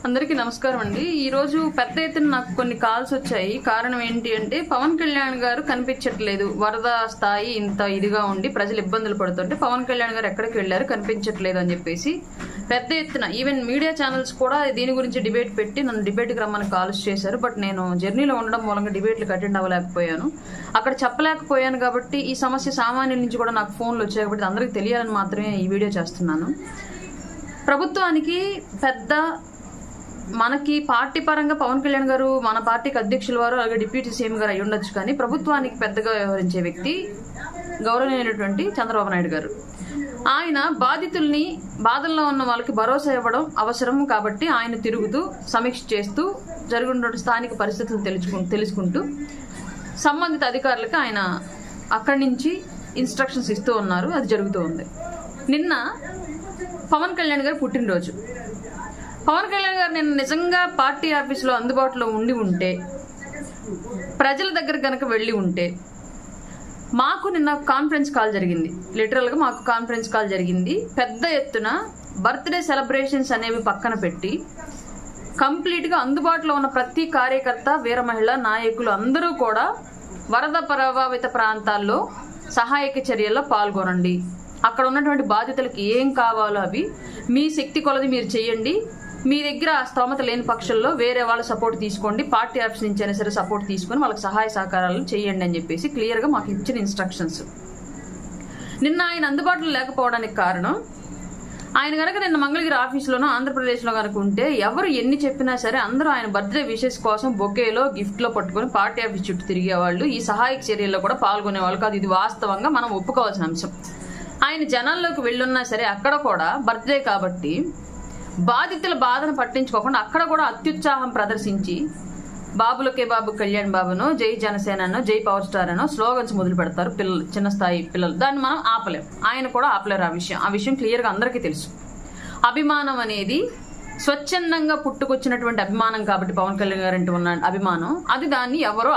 అందరికీ నమస్కారం అండి. ఈ రోజు పెద్ద ఎత్తున నాకు కొన్ని కాల్స్ వచ్చాయి. కారణం ఏంటి అంటే పవన్ కళ్యాణ్ గారు కనిపించట్లేదు, వరద స్థాయి ఇంత ఇదిగా ఉండి ప్రజలు ఇబ్బందులు పడుతుంటే పవన్ కళ్యాణ్ గారు ఎక్కడికి వెళ్లారు కనిపించట్లేదు అని చెప్పేసి పెద్ద ఎత్తున ఈవెన్ మీడియా ఛానల్స్ కూడా దీని గురించి డిబేట్ పెట్టి నన్ను డిబేట్కి రమ్మని కాల్స్ చేశారు. బట్ నేను జర్నీలో ఉండడం మూలంగా డిబేట్లకు అటెండ్ అవ్వలేకపోయాను, అక్కడ చెప్పలేకపోయాను. కాబట్టి ఈ సమస్య సామాన్యుల నుంచి కూడా నాకు ఫోన్లు వచ్చాయి కాబట్టి అందరికీ తెలియాలని మాత్రమే ఈ వీడియో చేస్తున్నాను. ప్రభుత్వానికి పెద్ద మనకి పార్టీ పరంగా పవన్ కళ్యాణ్ గారు మన పార్టీకి అధ్యక్షుల వారు అలాగే డిప్యూటీ సీఎం గారు అయి ఉండొచ్చు, కానీ ప్రభుత్వానికి పెద్దగా వ్యవహరించే వ్యక్తి గౌరవనీయులైనటువంటి చంద్రబాబు నాయుడు గారు. ఆయన బాధితుల్ని, బాధల్లో ఉన్న వాళ్ళకి భరోసా ఇవ్వడం అవసరం కాబట్టి ఆయన తిరుగుతూ సమీక్ష చేస్తూ జరుగుతున్న స్థానిక పరిస్థితులను తెలుసుకుంటూ సంబంధిత అధికారులకు ఆయన అక్కడి నుంచి ఇన్స్ట్రక్షన్స్ ఇస్తూ ఉన్నారు. అది జరుగుతూ ఉంది. నిన్న పవన్ కళ్యాణ్ గారు పుట్టినరోజు. పవన్ కళ్యాణ్ గారు నేను నిజంగా పార్టీ ఆఫీసులో అందుబాటులో ఉంటే, ప్రజల దగ్గర కనుక వెళ్ళి ఉంటే, మాకు నిన్న కాన్ఫరెన్స్ కాల్ జరిగింది. లిటరల్గా మాకు కాన్ఫరెన్స్ కాల్ జరిగింది. పెద్ద ఎత్తున బర్త్డే సెలబ్రేషన్స్ అనేవి పక్కన పెట్టి కంప్లీట్గా అందుబాటులో ఉన్న ప్రతి కార్యకర్త, వీర మహిళ నాయకులు అందరూ కూడా వరద ప్రభావిత ప్రాంతాల్లో సహాయక చర్యల్లో పాల్గొనండి, అక్కడ ఉన్నటువంటి బాధితులకు ఏం కావాలో అవి మీ శక్తి కొలది మీరు చేయండి, మీ దగ్గర స్తోమత లేని పక్షంలో వేరే వాళ్ళ సపోర్ట్ తీసుకోండి, పార్టీ ఆఫీస్ నుంచి అయినా సరే సపోర్ట్ తీసుకొని వాళ్ళకి సహాయ సహకారాలు చేయండి అని చెప్పేసి క్లియర్గా మాకు ఇచ్చిన ఇన్స్ట్రక్షన్స్. నిన్న ఆయన అందుబాటులో లేకపోవడానికి కారణం, ఆయన కనుక నిన్న మంగళగిరి ఆఫీసులోనో ఆంధ్రప్రదేశ్లో కనుక ఉంటే ఎవరు ఎన్ని చెప్పినా సరే అందరూ ఆయన బర్త్డే విషెస్ కోసం బొకేలో గిఫ్ట్లో పట్టుకొని పార్టీ ఆఫీస్ చుట్టూ తిరిగేవాళ్ళు, ఈ సహాయక చర్యల్లో కూడా పాల్గొనేవాళ్ళు కాదు. ఇది వాస్తవంగా మనం ఒప్పుకోవాల్సిన అంశం. ఆయన జనాల్లోకి వెళ్ళున్నా సరే అక్కడ కూడా బర్త్డే కాబట్టి బాధితుల బాధను పట్టించుకోకుండా అక్కడ కూడా అత్యుత్సాహం ప్రదర్శించి బాబులకే బాబు కళ్యాణ్ బాబునో, జై జనసేననో, జై పవర్ స్టార్ అనో స్లోగన్స్ మొదలు పెడతారు పిల్లలు, చిన్న స్థాయి పిల్లలు. దాన్ని మనం ఆపలేం, ఆయన కూడా ఆపలేరు. ఆ విషయం క్లియర్గా అందరికీ తెలుసు. అభిమానం అనేది స్వచ్ఛందంగా పుట్టుకొచ్చినటువంటి అభిమానం కాబట్టి పవన్ కళ్యాణ్ గారు అంటూ ఉన్న అభిమానం, అది దాన్ని ఎవరో